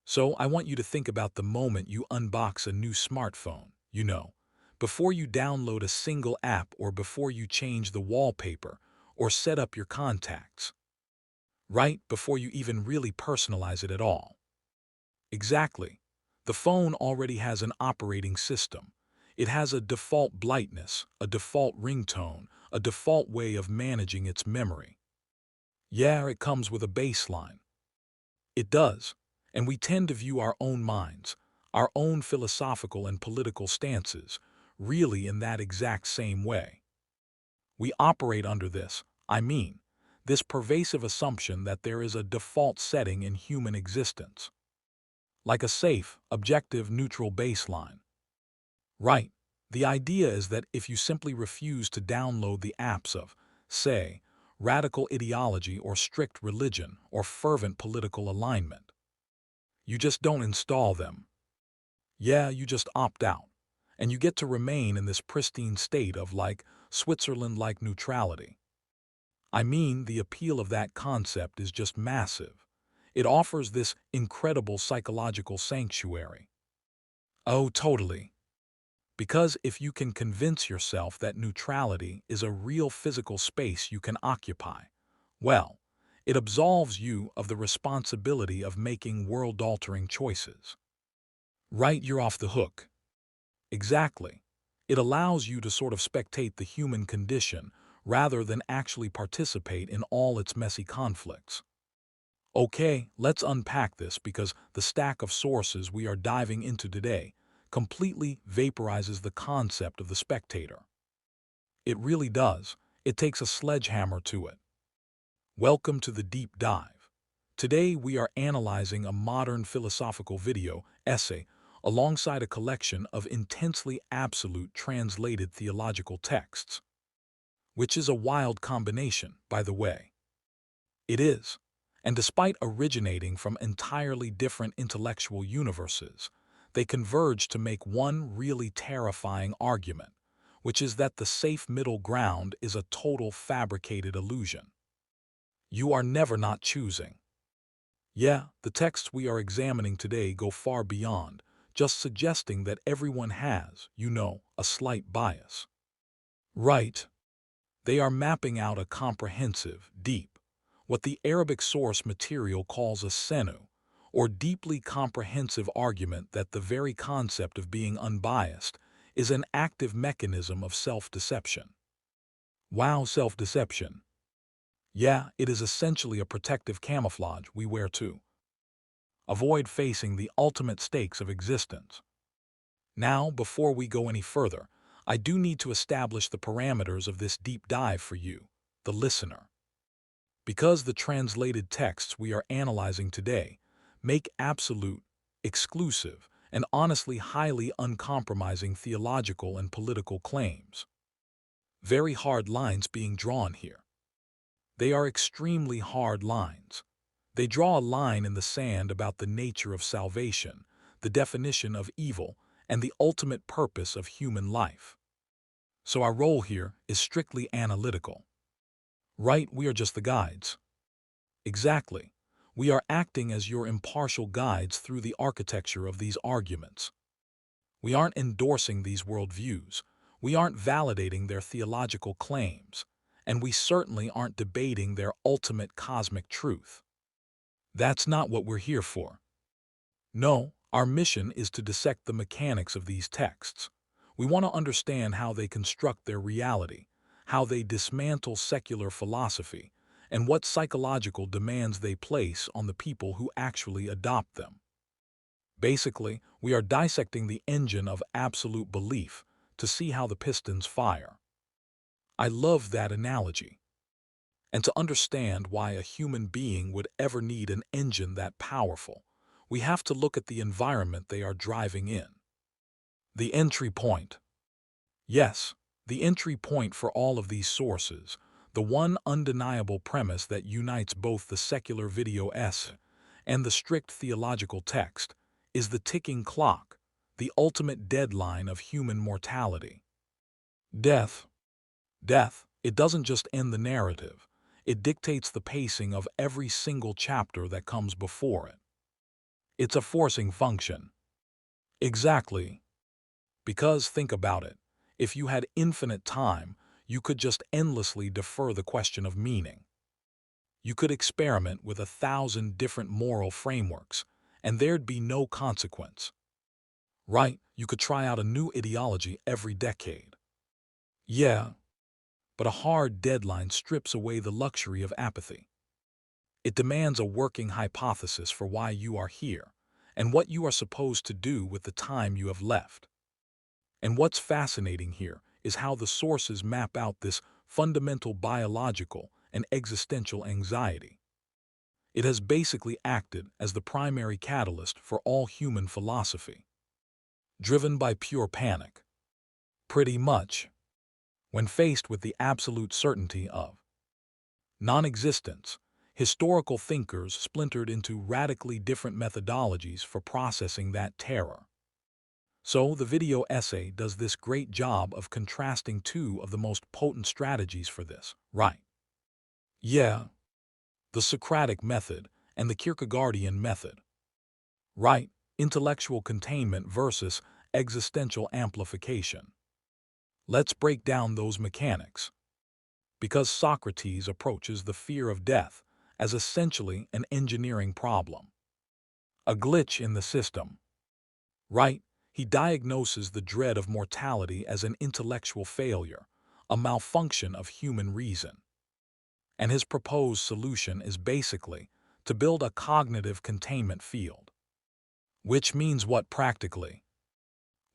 So I want you to think about the moment you unbox a new smartphone, before you download a single app or before you change the wallpaper or set up your contacts, right before you even really personalize it at all. Exactly. The phone already has an operating system. It has a default brightness, a default ringtone, a default way of managing its memory. Yeah, it comes with a baseline. It does, and we tend to view our own minds, our own philosophical and political stances, really in that exact same way. We operate under this pervasive assumption that there is a default setting in human existence, like a safe, objective, neutral baseline. Right. The idea is that if you simply refuse to download the apps of, say, radical ideology or strict religion or fervent political alignment, you just don't install them. Yeah, you just opt out. And you get to remain in this pristine state of Switzerland-like neutrality. The appeal of that concept is just massive. It offers this incredible psychological sanctuary. Oh, totally. Because if you can convince yourself that neutrality is a real physical space you can occupy, well, it absolves you of the responsibility of making world-altering choices. Right, you're off the hook. Exactly. It allows you to sort of spectate the human condition rather than actually participate in all its messy conflicts. Okay, let's unpack this because the stack of sources we are diving into today completely vaporizes the concept of the spectator. It really does. It takes a sledgehammer to it. Welcome to the deep dive. Today we are analyzing a modern philosophical video essay alongside a collection of intensely absolute translated theological texts, which is a wild combination, by the way. It is. And despite originating from entirely different intellectual universes, they converge to make one really terrifying argument, which is that the safe middle ground is a total fabricated illusion. You are never not choosing. Yeah, the texts we are examining today go far beyond just suggesting that everyone has, a slight bias. Right. They are mapping out a comprehensive, deep, what the Arabic source material calls a senu, or deeply comprehensive argument that the very concept of being unbiased is an active mechanism of self-deception. Wow, self-deception. Yeah, it is essentially a protective camouflage we wear to avoid facing the ultimate stakes of existence. Now, before we go any further, I do need to establish the parameters of this deep dive for you, the listener. Because the translated texts we are analyzing today make absolute, exclusive, and honestly highly uncompromising theological and political claims. Very hard lines being drawn here. They are extremely hard lines. They draw a line in the sand about the nature of salvation, the definition of evil, and the ultimate purpose of human life. So our role here is strictly analytical. Right, we are just the guides. Exactly. We are acting as your impartial guides through the architecture of these arguments. We aren't endorsing these worldviews. We aren't validating their theological claims. And we certainly aren't debating their ultimate cosmic truth. That's not what we're here for. No, our mission is to dissect the mechanics of these texts. We want to understand how they construct their reality, how they dismantle secular philosophy, and what psychological demands they place on the people who actually adopt them. Basically, we are dissecting the engine of absolute belief to see how the pistons fire. I love that analogy. And to understand why a human being would ever need an engine that powerful, we have to look at the environment they are driving in. The entry point. Yes, the entry point for all of these sources, the one undeniable premise that unites both the secular video essay and the strict theological text, is the ticking clock, the ultimate deadline of human mortality. Death. Death, it doesn't just end the narrative. It dictates the pacing of every single chapter that comes before it. It's a forcing function. Exactly. Because think about it. If you had infinite time, you could just endlessly defer the question of meaning. You could experiment with 1,000 different moral frameworks, and there'd be no consequence. Right? You could try out a new ideology every decade. Yeah, but a hard deadline strips away the luxury of apathy. It demands a working hypothesis for why you are here, and what you are supposed to do with the time you have left. And what's fascinating here is how the sources map out this fundamental biological and existential anxiety. It has basically acted as the primary catalyst for all human philosophy. Driven by pure panic. Pretty much. When faced with the absolute certainty of non-existence, historical thinkers splintered into radically different methodologies for processing that terror. So the video essay does this great job of contrasting two of the most potent strategies for this, right? Yeah, the Socratic method and the Kierkegaardian method. Right, intellectual containment versus existential amplification. Let's break down those mechanics. Because Socrates approaches the fear of death as essentially an engineering problem. A glitch in the system. Right, he diagnoses the dread of mortality as an intellectual failure, a malfunction of human reason. And his proposed solution is basically to build a cognitive containment field. Which means what practically?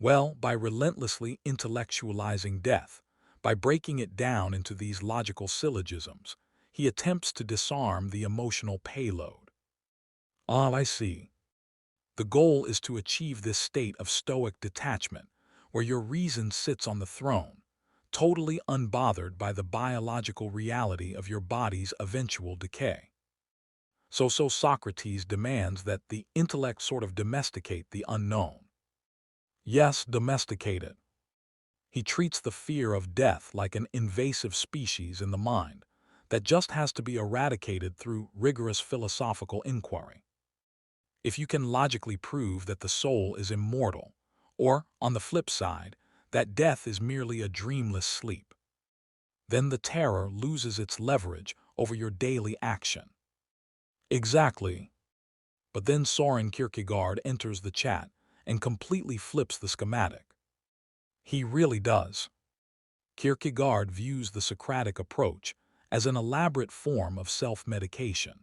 Well, by relentlessly intellectualizing death, by breaking it down into these logical syllogisms, he attempts to disarm the emotional payload. Ah, I see. The goal is to achieve this state of stoic detachment, where your reason sits on the throne, totally unbothered by the biological reality of your body's eventual decay. So Socrates demands that the intellect sort of domesticate the unknown. Yes, domesticate it. He treats the fear of death like an invasive species in the mind that just has to be eradicated through rigorous philosophical inquiry. If you can logically prove that the soul is immortal, or, on the flip side, that death is merely a dreamless sleep, then the terror loses its leverage over your daily action. Exactly. But then Soren Kierkegaard enters the chat and completely flips the schematic. He really does. Kierkegaard views the Socratic approach as an elaborate form of self-medication.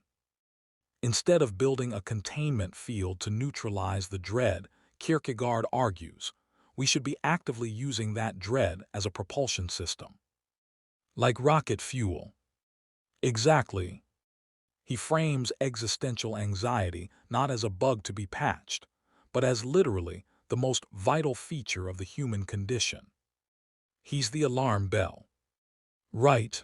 Instead of building a containment field to neutralize the dread, Kierkegaard argues, we should be actively using that dread as a propulsion system. Like rocket fuel. Exactly. He frames existential anxiety not as a bug to be patched, but as literally the most vital feature of the human condition. He's the alarm bell. Right.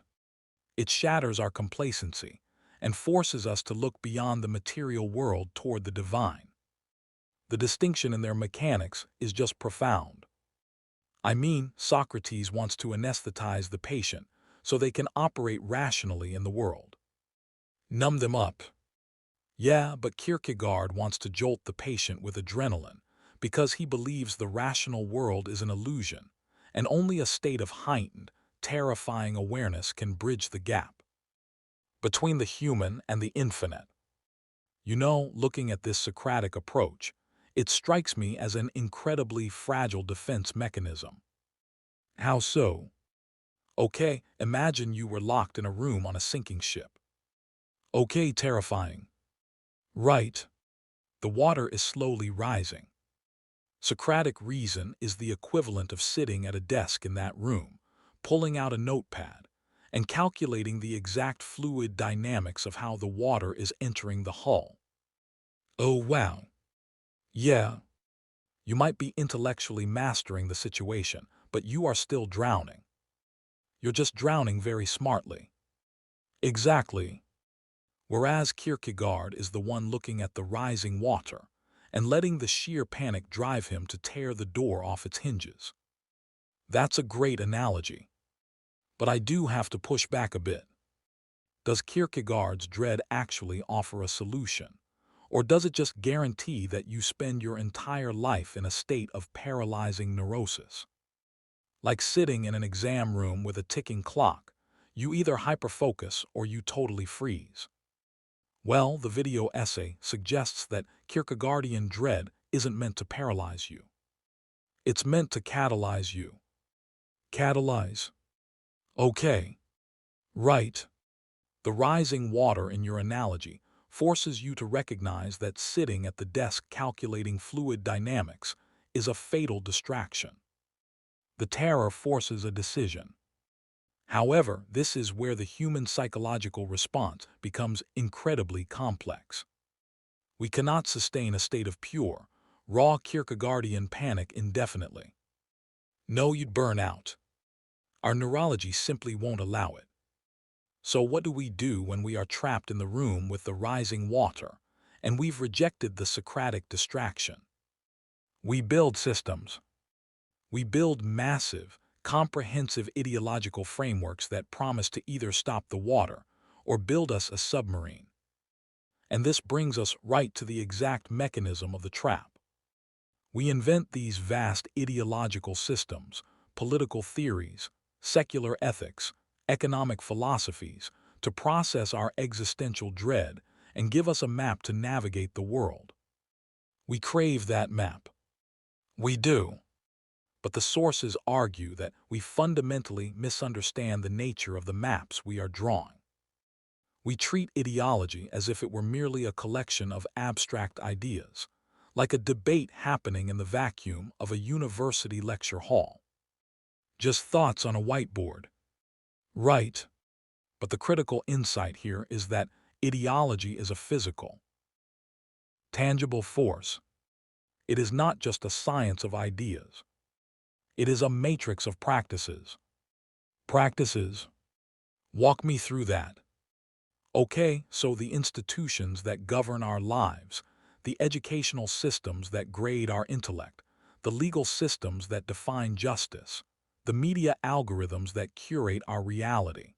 It shatters our complacency and forces us to look beyond the material world toward the divine. The distinction in their mechanics is just profound. I mean, Socrates wants to anesthetize the patient so they can operate rationally in the world. Numb them up. Yeah, but Kierkegaard wants to jolt the patient with adrenaline because he believes the rational world is an illusion, and only a state of heightened, terrifying awareness can bridge the gap between the human and the infinite. You know, looking at this Socratic approach, it strikes me as an incredibly fragile defense mechanism. How so? Okay, imagine you were locked in a room on a sinking ship. Okay, terrifying. Right. The water is slowly rising. Socratic reason is the equivalent of sitting at a desk in that room, pulling out a notepad, and calculating the exact fluid dynamics of how the water is entering the hull. Oh, wow. Yeah. You might be intellectually mastering the situation, but you are still drowning. You're just drowning very smartly. Exactly. Whereas Kierkegaard is the one looking at the rising water and letting the sheer panic drive him to tear the door off its hinges. That's a great analogy. But I do have to push back a bit. Does Kierkegaard's dread actually offer a solution? Or does it just guarantee that you spend your entire life in a state of paralyzing neurosis? Like sitting in an exam room with a ticking clock, you either hyperfocus or you totally freeze. Well, the video essay suggests that Kierkegaardian dread isn't meant to paralyze you. It's meant to catalyze you. Catalyze. Okay. Right. The rising water in your analogy forces you to recognize that sitting at the desk calculating fluid dynamics is a fatal distraction. The terror forces a decision. However, this is where the human psychological response becomes incredibly complex. We cannot sustain a state of pure, raw Kierkegaardian panic indefinitely. No, you'd burn out. Our neurology simply won't allow it. So what do we do when we are trapped in the room with the rising water, and we've rejected the Socratic distraction? We build systems. We build massive, comprehensive ideological frameworks that promise to either stop the water or build us a submarine. And this brings us right to the exact mechanism of the trap. We invent these vast ideological systems, political theories, secular ethics, economic philosophies, to process our existential dread and give us a map to navigate the world. We crave that map. We do. But the sources argue that we fundamentally misunderstand the nature of the maps we are drawing. We treat ideology as if it were merely a collection of abstract ideas, like a debate happening in the vacuum of a university lecture hall. Just thoughts on a whiteboard. Right. But the critical insight here is that ideology is a physical, tangible force. It is not just a science of ideas. It is a matrix of practices. Practices. Walk me through that. Okay, so the institutions that govern our lives, the educational systems that grade our intellect, the legal systems that define justice, the media algorithms that curate our reality.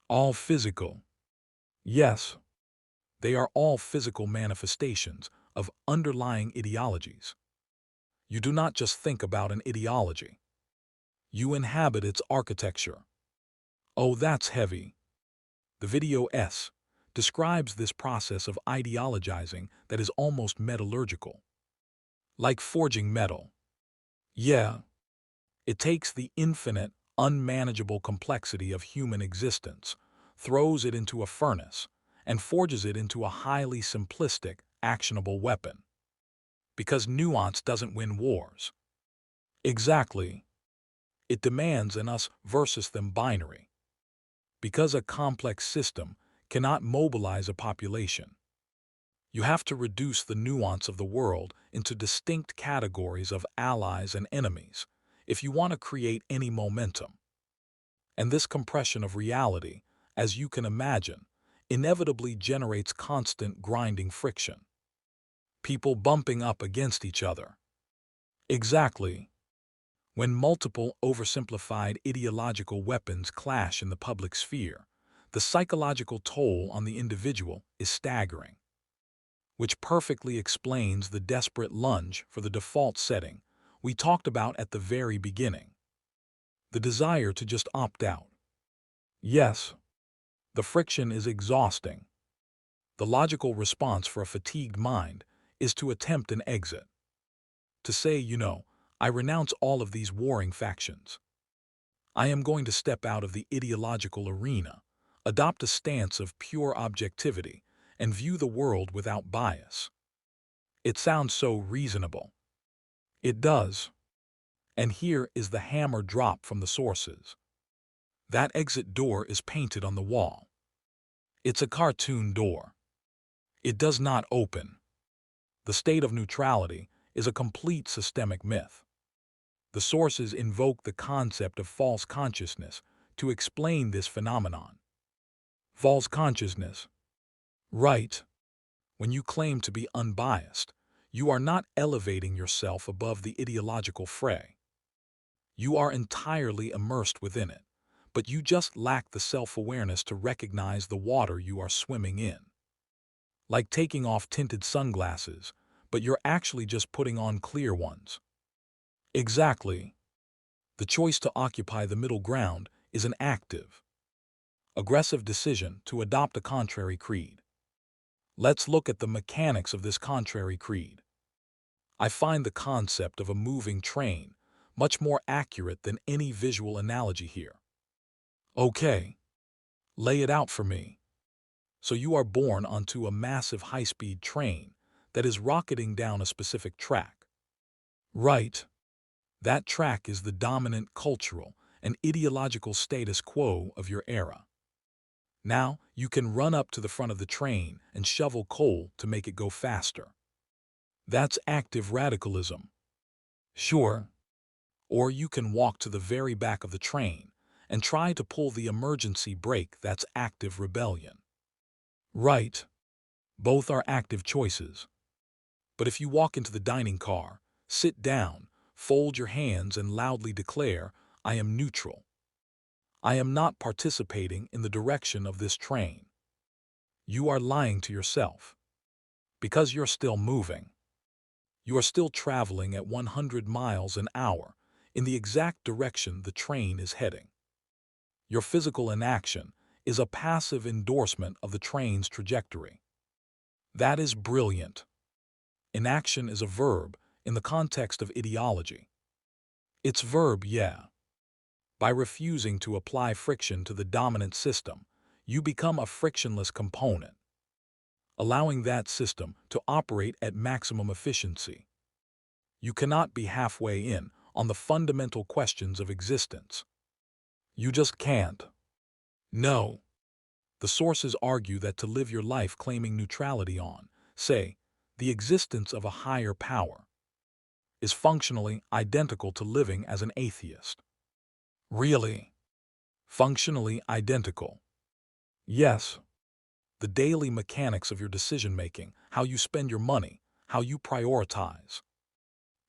All physical. Yes, they are all physical manifestations of underlying ideologies. You do not just think about an ideology. You inhabit its architecture. Oh, that's heavy. The video S describes this process of ideologizing that is almost metallurgical. Like forging metal. Yeah, it takes the infinite, unmanageable complexity of human existence, throws it into a furnace, and forges it into a highly simplistic, actionable weapon. Because nuance doesn't win wars. Exactly. It demands an us versus them binary. Because a complex system cannot mobilize a population, you have to reduce the nuance of the world into distinct categories of allies and enemies if you want to create any momentum. And this compression of reality, as you can imagine, inevitably generates constant grinding friction. People bumping up against each other. Exactly. When multiple oversimplified ideological weapons clash in the public sphere, the psychological toll on the individual is staggering. Which perfectly explains the desperate lunge for the default setting we talked about at the very beginning. The desire to just opt out. Yes, the friction is exhausting. The logical response for a fatigued mind is to attempt an exit. To say, I renounce all of these warring factions. I am going to step out of the ideological arena, adopt a stance of pure objectivity, and view the world without bias. It sounds so reasonable. It does. And here is the hammer drop from the sources. That exit door is painted on the wall. It's a cartoon door. It does not open. The state of neutrality is a complete systemic myth. The sources invoke the concept of false consciousness to explain this phenomenon. False consciousness. Right. When you claim to be unbiased, you are not elevating yourself above the ideological fray. You are entirely immersed within it, but you just lack the self-awareness to recognize the water you are swimming in. like taking off tinted sunglasses, but you're actually just putting on clear ones. Exactly. The choice to occupy the middle ground is an active, aggressive decision to adopt a contrary creed. Let's look at the mechanics of this contrary creed. I find the concept of a moving train much more accurate than any visual analogy here. Okay, lay it out for me. So you are born onto a massive high-speed train that is rocketing down a specific track. Right. That track is the dominant cultural and ideological status quo of your era. Now, you can run up to the front of the train and shovel coal to make it go faster. That's active radicalism. Sure. Or you can walk to the very back of the train and try to pull the emergency brake. That's active rebellion. Right. Both are active choices. But if you walk into the dining car, sit down, fold your hands and loudly declare, "I am neutral. I am not participating in the direction of this train," you are lying to yourself. Because you're still moving. You are still traveling at 100 miles an hour in the exact direction the train is heading. Your physical inaction is a passive endorsement of the train's trajectory. That is brilliant. Inaction is a verb in the context of ideology. It's verb, yeah. By refusing to apply friction to the dominant system, you become a frictionless component, allowing that system to operate at maximum efficiency. You cannot be halfway in on the fundamental questions of existence. You just can't. No. The sources argue that to live your life claiming neutrality on, say, the existence of a higher power, is functionally identical to living as an atheist. Really? Functionally identical? Yes. The daily mechanics of your decision-making, how you spend your money, how you prioritize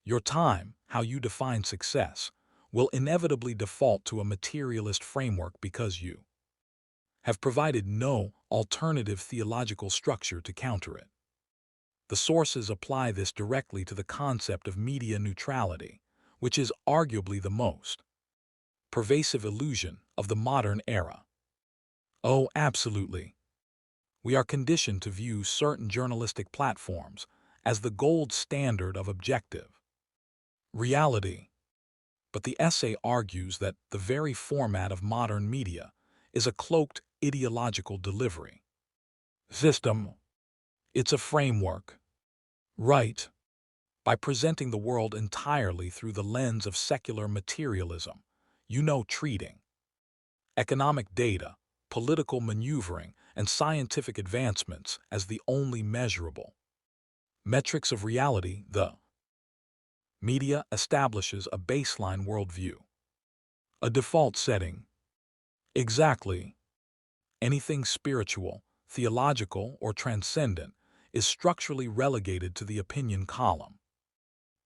your time, how you define success, will inevitably default to a materialist framework because you have provided no alternative theological structure to counter it. The sources apply this directly to the concept of media neutrality, which is arguably the most pervasive illusion of the modern era. Oh, absolutely. We are conditioned to view certain journalistic platforms as the gold standard of objective reality. But the essay argues that the very format of modern media is a cloaked ideological delivery system. It's a framework. Right. By presenting the world entirely through the lens of secular materialism, treating economic data, political maneuvering, and scientific advancements as the only measurable metrics of reality, the media establishes a baseline worldview, a default setting. Exactly. Anything spiritual, theological, or transcendent is structurally relegated to the opinion column.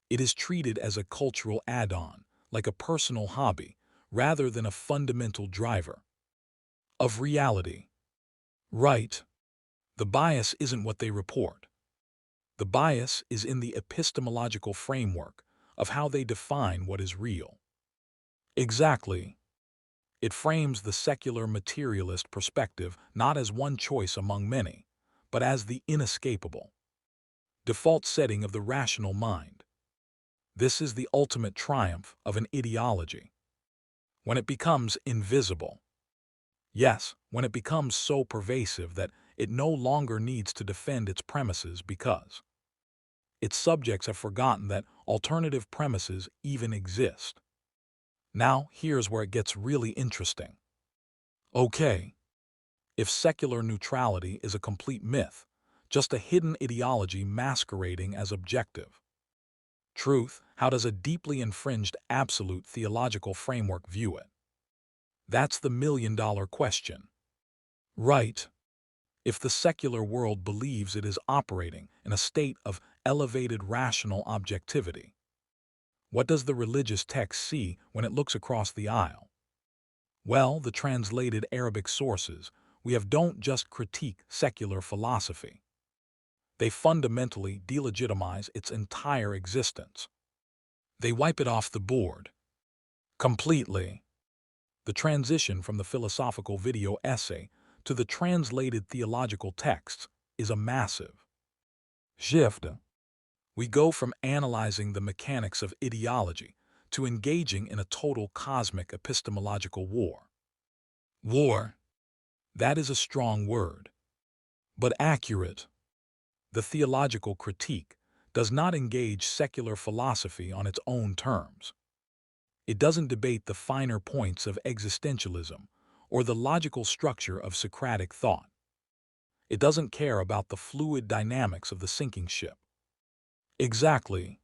It is treated as a cultural add-on, like a personal hobby, rather than a fundamental driver of reality. Right. The bias isn't what they report. The bias is in the epistemological framework of how they define what is real. Exactly. It frames the secular materialist perspective not as one choice among many, but as the inescapable default setting of the rational mind. This is the ultimate triumph of an ideology. When it becomes invisible. Yes, when it becomes so pervasive that it no longer needs to defend its premises because its subjects have forgotten that alternative premises even exist. Now, here's where it gets really interesting. Okay, if secular neutrality is a complete myth, just a hidden ideology masquerading as objective truth, how does a deeply infringed absolute theological framework view it? That's the million-dollar question. Right. If the secular world believes it is operating in a state of elevated rational objectivity, what does the religious text see when it looks across the aisle? Well, the translated Arabic sources we have don't just critique secular philosophy. They fundamentally delegitimize its entire existence. They wipe it off the board. Completely. The transition from the philosophical video essay to the translated theological texts is a massive shift. We go from analyzing the mechanics of ideology to engaging in a total cosmic epistemological war. War, that is a strong word, but accurate. The theological critique does not engage secular philosophy on its own terms. It doesn't debate the finer points of existentialism or the logical structure of Socratic thought. It doesn't care about the fluid dynamics of the sinking ship. Exactly.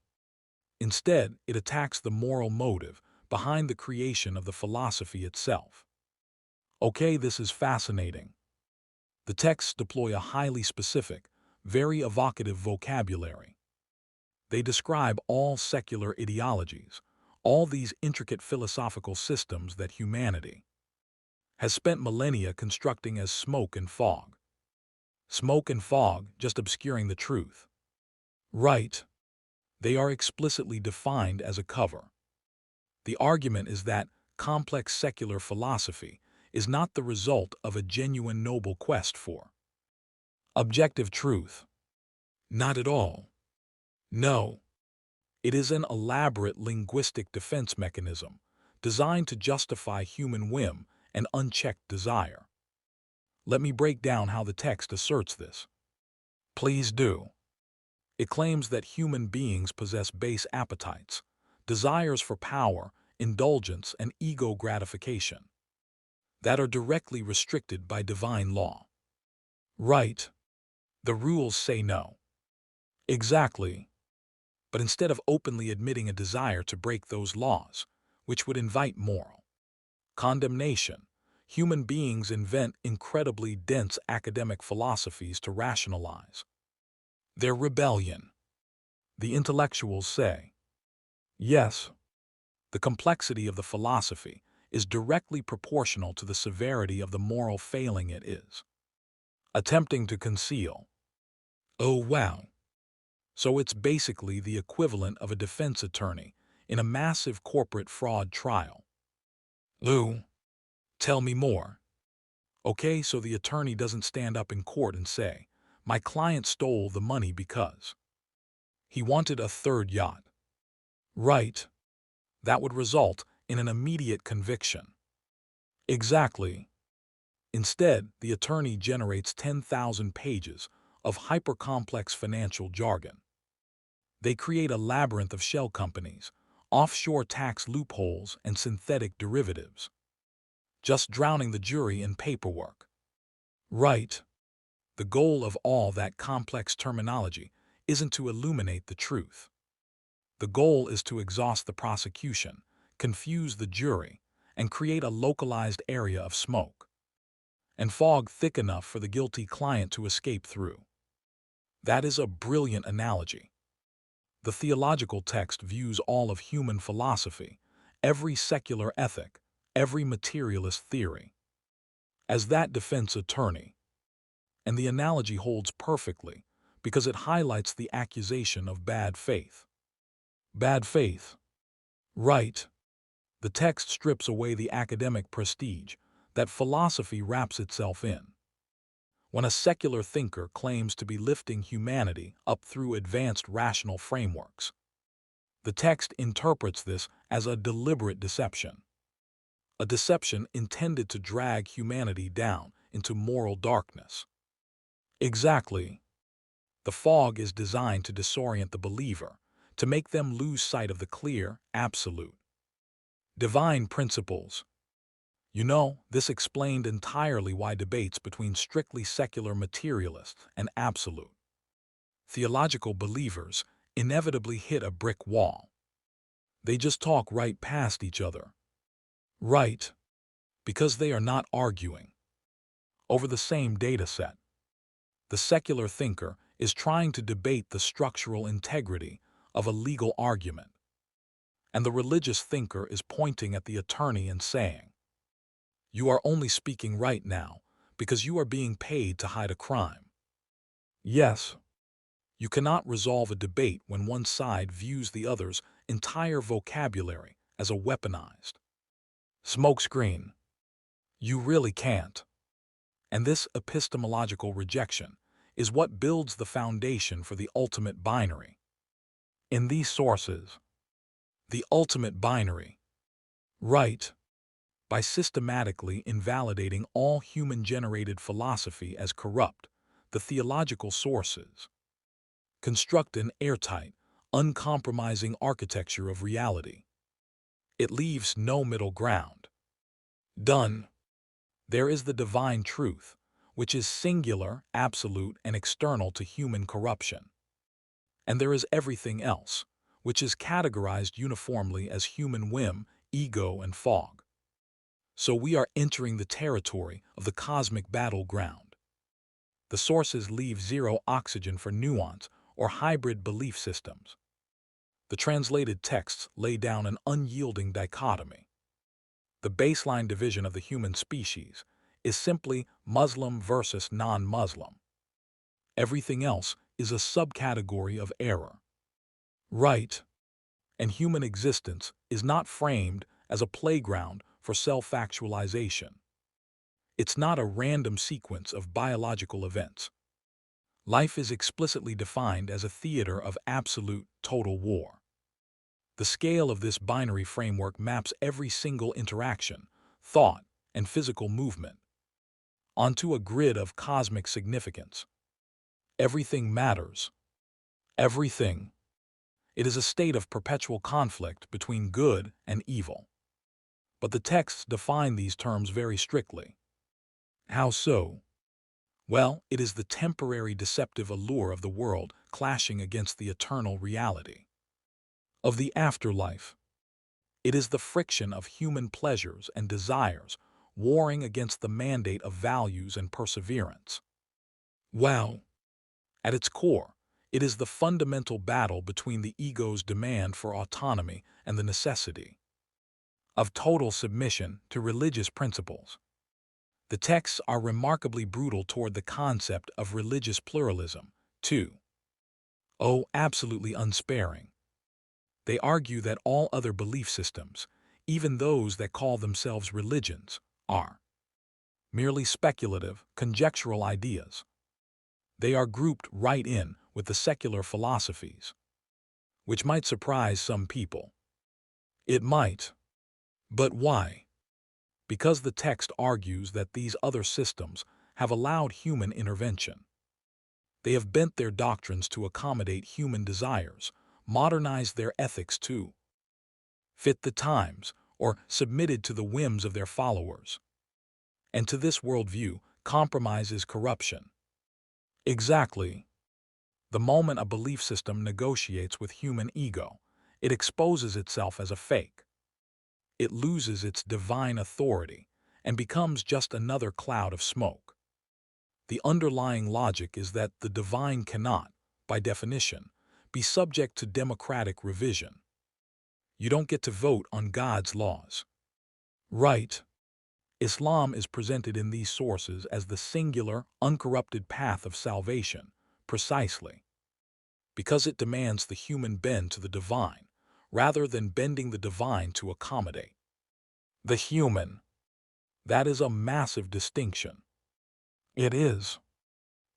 Instead, it attacks the moral motive behind the creation of the philosophy itself. Okay, this is fascinating. The texts deploy a highly specific, very evocative vocabulary. They describe all secular ideologies, all these intricate philosophical systems that humanity has spent millennia constructing as smoke and fog. Smoke and fog just obscuring the truth. Right. They are explicitly defined as a cover. The argument is that complex secular philosophy is not the result of a genuine noble quest for objective truth. Not at all. No. It is an elaborate linguistic defense mechanism designed to justify human whim and unchecked desire. Let me break down how the text asserts this. Please do. It claims that human beings possess base appetites, desires for power, indulgence, and ego gratification that are directly restricted by divine law. Right. The rules say no. Exactly. But instead of openly admitting a desire to break those laws, which would invite moral condemnation, human beings invent incredibly dense academic philosophies to rationalize their rebellion. The intellectuals say, yes, the complexity of the philosophy is directly proportional to the severity of the moral failing it is attempting to conceal. Oh wow. So it's basically the equivalent of a defense attorney in a massive corporate fraud trial. Lou, tell me more. Okay, so the attorney doesn't stand up in court and say, my client stole the money because he wanted a third yacht. Right. That would result in an immediate conviction. Exactly. Instead, the attorney generates 10,000 pages of hyper-complex financial jargon. They create a labyrinth of shell companies, offshore tax loopholes, and synthetic derivatives, just drowning the jury in paperwork. Right. The goal of all that complex terminology isn't to illuminate the truth. The goal is to exhaust the prosecution, confuse the jury, and create a localized area of smoke and fog thick enough for the guilty client to escape through. That is a brilliant analogy. The theological text views all of human philosophy, every secular ethic, every materialist theory, as that defense attorney. And the analogy holds perfectly because it highlights the accusation of bad faith. Bad faith. Right. The text strips away the academic prestige that philosophy wraps itself in. When a secular thinker claims to be lifting humanity up through advanced rational frameworks, the text interprets this as a deliberate deception. A deception intended to drag humanity down into moral darkness. Exactly. The fog is designed to disorient the believer, to make them lose sight of the clear, absolute, divine principles. You know, this explained entirely why debates between strictly secular materialists and absolute theological believers inevitably hit a brick wall. They just talk right past each other. Right. Because they are not arguing over the same data set. The secular thinker is trying to debate the structural integrity of a legal argument, and the religious thinker is pointing at the attorney and saying, you are only speaking right now because you are being paid to hide a crime. Yes. You cannot resolve a debate when one side views the other's entire vocabulary as a weaponized smokescreen. You really can't. And this epistemological rejection is what builds the foundation for the ultimate binary. In these sources, the ultimate binary, right, by systematically invalidating all human-generated philosophy as corrupt, the theological sources construct an airtight, uncompromising architecture of reality. It leaves no middle ground. Done. There is the divine truth, which is singular, absolute, and external to human corruption. And there is everything else, which is categorized uniformly as human whim, ego, and fog. So we are entering the territory of the cosmic battleground. The sources leave zero oxygen for nuance or hybrid belief systems. The translated texts lay down an unyielding dichotomy. The baseline division of the human species is simply Muslim versus non-Muslim. Everything else is a subcategory of error. Right, and human existence is not framed as a playground for self-actualization. It's not a random sequence of biological events. Life is explicitly defined as a theater of absolute, total war. The scale of this binary framework maps every single interaction, thought, and physical movement onto a grid of cosmic significance. Everything matters. Everything. It is a state of perpetual conflict between good and evil. But the texts define these terms very strictly. How so? Well, it is the temporary deceptive allure of the world clashing against the eternal reality of the afterlife. It is the friction of human pleasures and desires warring against the mandate of values and perseverance. Wow! At its core, it is the fundamental battle between the ego's demand for autonomy and the necessity of total submission to religious principles. The texts are remarkably brutal toward the concept of religious pluralism, too. Oh, absolutely unsparing. They argue that all other belief systems, even those that call themselves religions, are merely speculative, conjectural ideas. They are grouped right in with the secular philosophies, which might surprise some people. It might. But why? Because the text argues that these other systems have allowed human intervention. They have bent their doctrines to accommodate human desires, modernized their ethics to fit the times, or submitted to the whims of their followers. And to this worldview, compromise is corruption. Exactly. The moment a belief system negotiates with human ego, it exposes itself as a fake. It loses its divine authority and becomes just another cloud of smoke. The underlying logic is that the divine cannot, by definition, be subject to democratic revision. You don't get to vote on God's laws. Right. Islam is presented in these sources as the singular, uncorrupted path of salvation, precisely because it demands the human bend to the divine, rather than bending the divine to accommodate the human. That is a massive distinction. It is.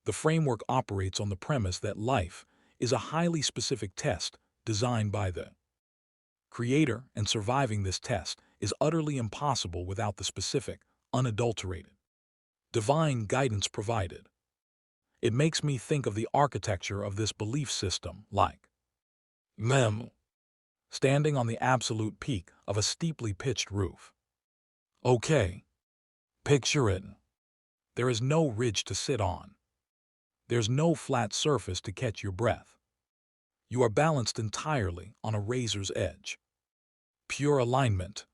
The framework operates on the premise that life is a highly specific test designed by the Creator, and surviving this test is utterly impossible without the specific, unadulterated, divine guidance provided. It makes me think of the architecture of this belief system like Mem, standing on the absolute peak of a steeply pitched roof. Okay, picture it. There is no ridge to sit on. There's no flat surface to catch your breath. You are balanced entirely on a razor's edge. Pure alignment.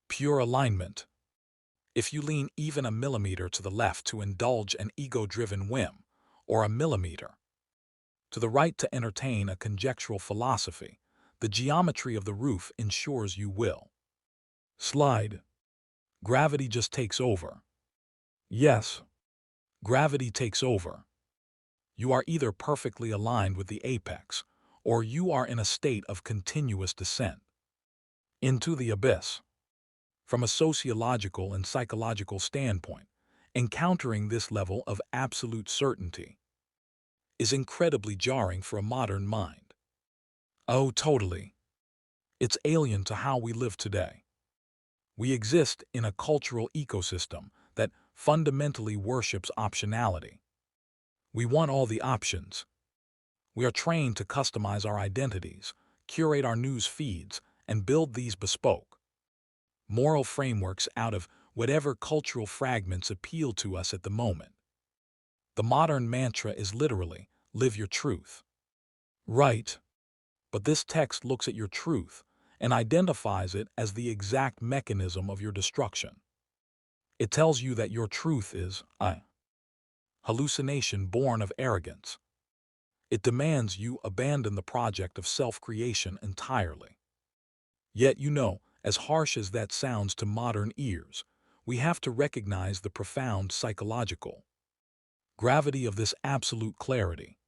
Pure alignment. If you lean even a millimeter to the left to indulge an ego-driven whim, or a millimeter to the right to entertain a conjectural philosophy, the geometry of the roof ensures you will slide. Gravity just takes over. Yes, gravity takes over. You are either perfectly aligned with the apex, or you are in a state of continuous descent into the abyss. From a sociological and psychological standpoint, encountering this level of absolute certainty is incredibly jarring for a modern mind. Oh, totally. It's alien to how we live today. We exist in a cultural ecosystem that fundamentally worships optionality. We want all the options. We are trained to customize our identities, curate our news feeds, and build these bespoke moral frameworks out of whatever cultural fragments appeal to us at the moment. The modern mantra is literally, live your truth. Right. But this text looks at your truth and identifies it as the exact mechanism of your destruction. It tells you that your truth is a hallucination born of arrogance. It demands you abandon the project of self-creation entirely. Yet, as harsh as that sounds to modern ears, we have to recognize the profound psychological gravity of this absolute clarity.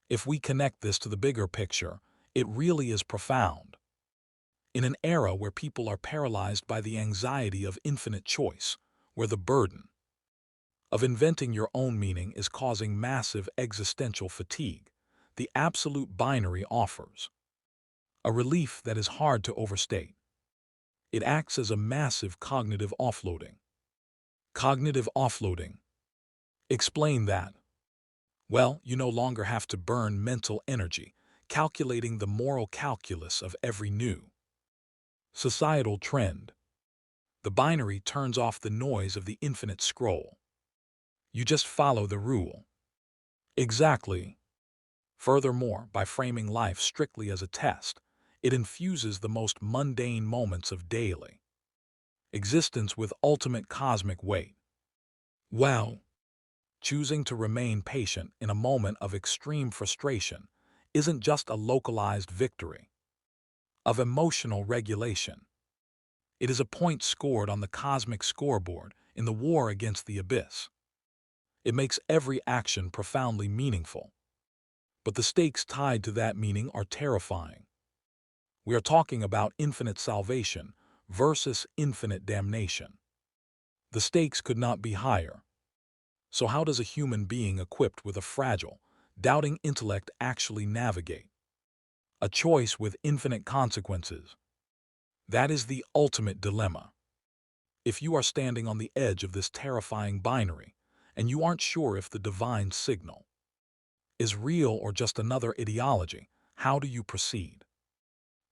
If we connect this to the bigger picture, it really is profound. In an era where people are paralyzed by the anxiety of infinite choice, where the burden of inventing your own meaning is causing massive existential fatigue, the absolute binary offers a relief that is hard to overstate. It acts as a massive cognitive offloading. Cognitive offloading. Explain that. Well, you no longer have to burn mental energy calculating the moral calculus of every new societal trend. The binary turns off the noise of the infinite scroll. You just follow the rule. Exactly. Furthermore, by framing life strictly as a test, it infuses the most mundane moments of daily existence with ultimate cosmic weight. Wow! Choosing to remain patient in a moment of extreme frustration isn't just a localized victory of emotional regulation. It is a point scored on the cosmic scoreboard in the war against the abyss. It makes every action profoundly meaningful. But the stakes tied to that meaning are terrifying. We are talking about infinite salvation versus infinite damnation. The stakes could not be higher. So how does a human being equipped with a fragile, doubting intellect actually navigate a choice with infinite consequences? That is the ultimate dilemma. If you are standing on the edge of this terrifying binary, and you aren't sure if the divine signal is real or just another ideology, how do you proceed?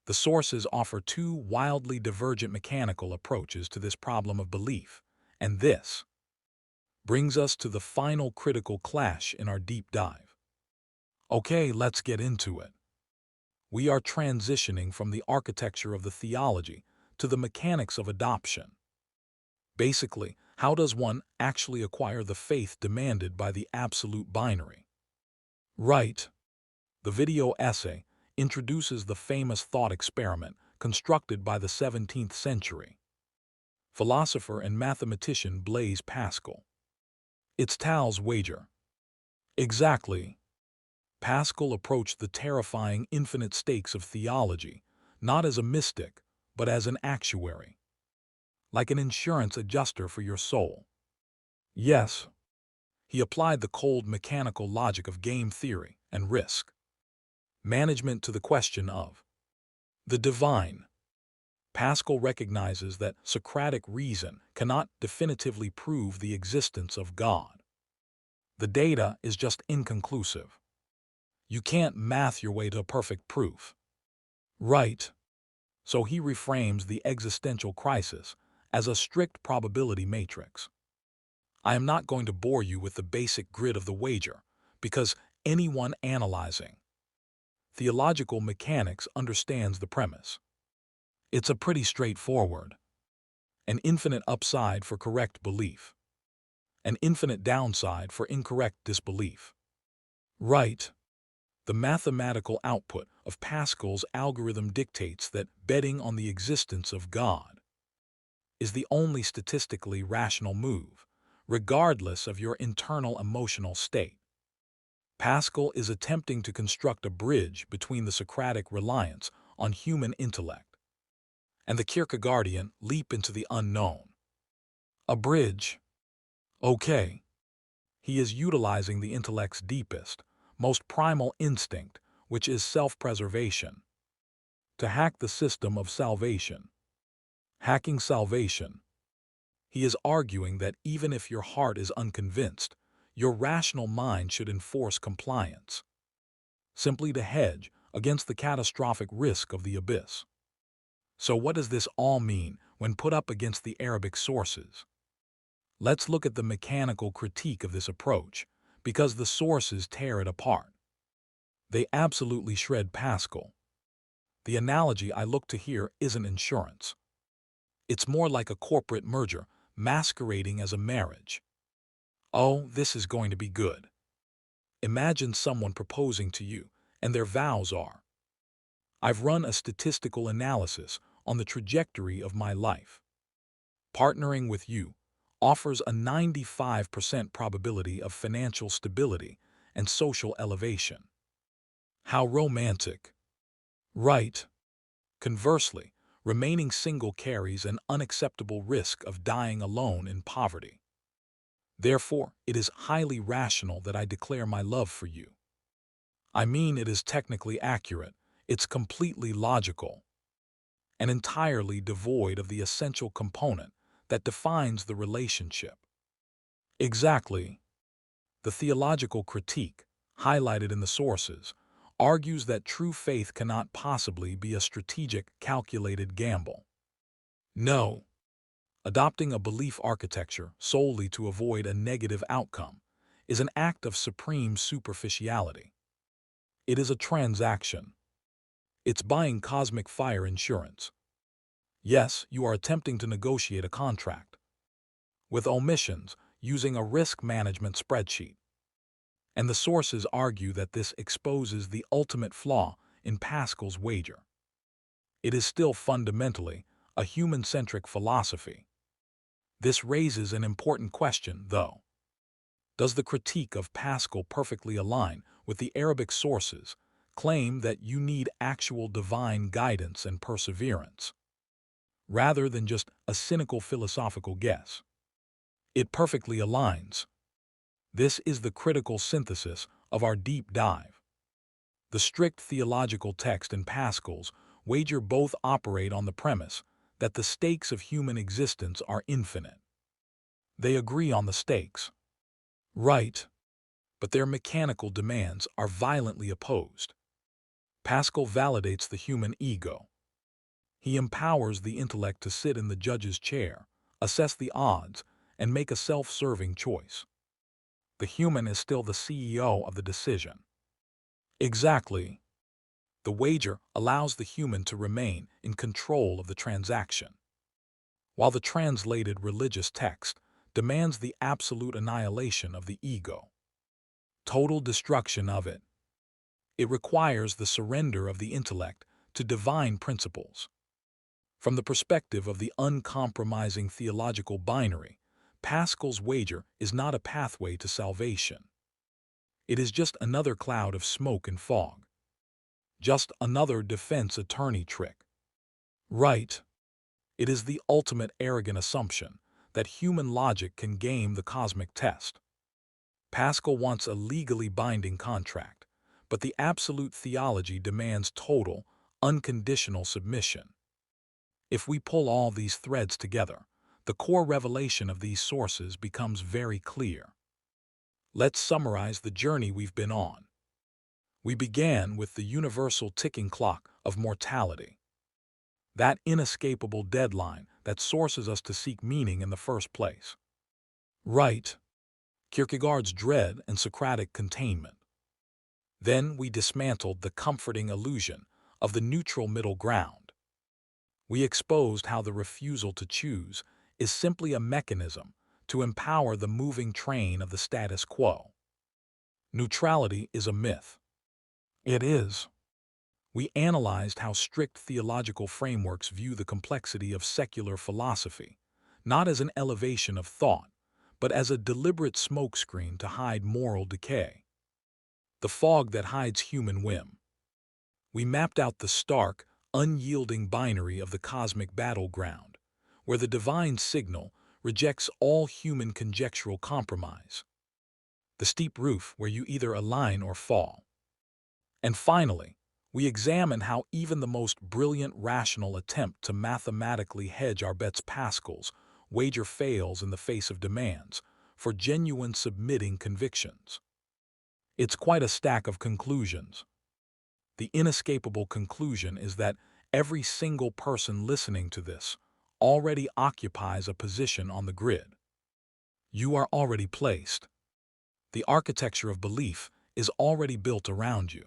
The sources offer two wildly divergent mechanical approaches to this problem of belief, and this brings us to the final critical clash in our deep dive. Okay, let's get into it. We are transitioning from the architecture of the theology to the mechanics of adoption. Basically, how does one actually acquire the faith demanded by the absolute binary? Right. The video essay introduces the famous thought experiment constructed by the 17th century philosopher and mathematician Blaise Pascal. It's Tal's wager. Exactly. Pascal approached the terrifying infinite stakes of theology not as a mystic, but as an actuary, like an insurance adjuster for your soul. Yes, he applied the cold mechanical logic of game theory and risk management to the question of the divine. Pascal recognizes that Socratic reason cannot definitively prove the existence of God. The data is just inconclusive. You can't math your way to a perfect proof. Right. So he reframes the existential crisis as a strict probability matrix. I am not going to bore you with the basic grid of the wager, because anyone analyzing theological mechanics understands the premise. It's a pretty straightforward. An infinite upside for correct belief. An infinite downside for incorrect disbelief. Right. The mathematical output of Pascal's algorithm dictates that betting on the existence of God is the only statistically rational move, regardless of your internal emotional state. Pascal is attempting to construct a bridge between the Socratic reliance on human intellect and the Kierkegaardian leap into the unknown. A bridge. Okay. He is utilizing the intellect's deepest, most primal instinct, which is self-preservation, to hack the system of salvation. Hacking salvation. He is arguing that even if your heart is unconvinced, your rational mind should enforce compliance, simply to hedge against the catastrophic risk of the abyss. So what does this all mean when put up against the Arabic sources? Let's look at the mechanical critique of this approach, because the sources tear it apart. They absolutely shred Pascal. The analogy I look to here isn't insurance. It's more like a corporate merger masquerading as a marriage. Oh, this is going to be good. Imagine someone proposing to you, and their vows are, I've run a statistical analysis on the trajectory of my life. Partnering with you offers a 95% probability of financial stability and social elevation. How romantic. Right. Conversely, remaining single carries an unacceptable risk of dying alone in poverty. Therefore, it is highly rational that I declare my love for you. I mean, it is technically accurate, it's completely logical, and entirely devoid of the essential component that defines the relationship. Exactly. The theological critique, highlighted in the sources, argues that true faith cannot possibly be a strategic, calculated gamble. No. Adopting a belief architecture solely to avoid a negative outcome is an act of supreme superficiality. It is a transaction. It's buying cosmic fire insurance. Yes, you are attempting to negotiate a contract with omissions using a risk management spreadsheet. And the sources argue that this exposes the ultimate flaw in Pascal's wager. It is still fundamentally a human-centric philosophy. This raises an important question, though. Does the critique of Pascal perfectly align with the Arabic sources' claim that you need actual divine guidance and perseverance, rather than just a cynical philosophical guess? It perfectly aligns. This is the critical synthesis of our deep dive. The strict theological text and Pascal's wager both operate on the premise that the stakes of human existence are infinite. They agree on the stakes. Right. But their mechanical demands are violently opposed. Pascal validates the human ego. He empowers the intellect to sit in the judge's chair, assess the odds, and make a self-serving choice. The human is still the CEO of the decision. Exactly. The wager allows the human to remain in control of the transaction, while the translated religious text demands the absolute annihilation of the ego, total destruction of it. It requires the surrender of the intellect to divine principles. From the perspective of the uncompromising theological binary, Pascal's wager is not a pathway to salvation. It is just another cloud of smoke and fog. Just another defense attorney trick. Right. It is the ultimate arrogant assumption that human logic can game the cosmic test. Pascal wants a legally binding contract, but the absolute theology demands total, unconditional submission. If we pull all these threads together, the core revelation of these sources becomes very clear. Let's summarize the journey we've been on. We began with the universal ticking clock of mortality, that inescapable deadline that forces us to seek meaning in the first place. Right. Kierkegaard's dread and Socratic containment. Then we dismantled the comforting illusion of the neutral middle ground. We exposed how the refusal to choose is simply a mechanism to empower the moving train of the status quo. Neutrality is a myth. It is. We analyzed how strict theological frameworks view the complexity of secular philosophy, not as an elevation of thought, but as a deliberate smokescreen to hide moral decay. the fog that hides human whim. We mapped out the stark, unyielding binary of the cosmic battleground, where the divine signal rejects all human conjectural compromise. The steep roof where you either align or fall. And finally, we examine how even the most brilliant rational attempt to mathematically hedge our bets Pascal's wager fails in the face of demands for genuine submitting convictions. It's quite a stack of conclusions. The inescapable conclusion is that every single person listening to this already occupies a position on the grid. You are already placed. The architecture of belief is already built around you.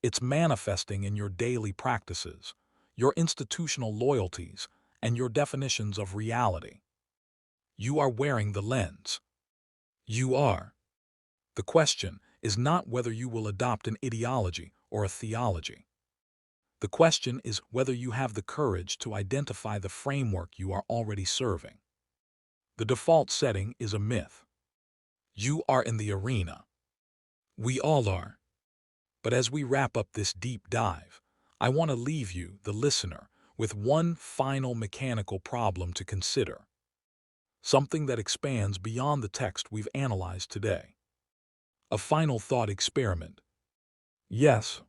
It's manifesting in your daily practices, your institutional loyalties, and your definitions of reality. You are wearing the lens. You are. The question is not whether you will adopt an ideology or a theology. The question is whether you have the courage to identify the framework you are already serving. The default setting is a myth. You are in the arena. We all are. But as we wrap up this deep dive, I want to leave you, the listener, with one final mechanical problem to consider. Something that expands beyond the text we've analyzed today. A final thought experiment. Yes,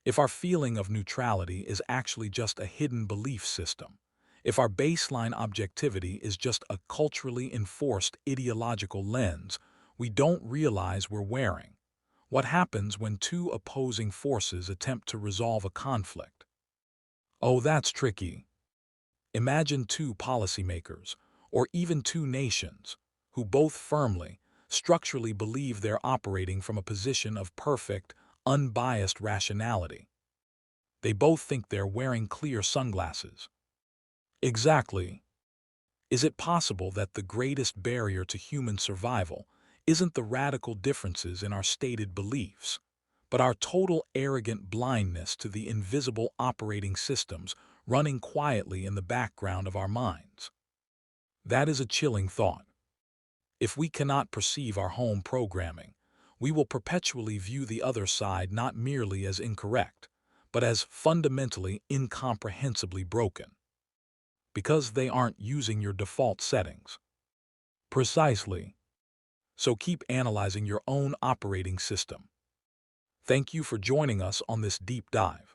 if our feeling of neutrality is actually just a hidden belief system, if our baseline objectivity is just a culturally enforced ideological lens we don't realize we're wearing, what happens when two opposing forces attempt to resolve a conflict? Oh, that's tricky. Imagine two policymakers, or even two nations, who both firmly, structurally believe they're operating from a position of perfect, unbiased rationality. They both think they're wearing clear sunglasses. Exactly. Is it possible that the greatest barrier to human survival isn't the radical differences in our stated beliefs, but our total arrogant blindness to the invisible operating systems running quietly in the background of our minds? That is a chilling thought. If we cannot perceive our home programming, we will perpetually view the other side not merely as incorrect, but as fundamentally incomprehensibly broken. Because they aren't using your default settings. Precisely. So keep analyzing your own operating system. Thank you for joining us on this deep dive.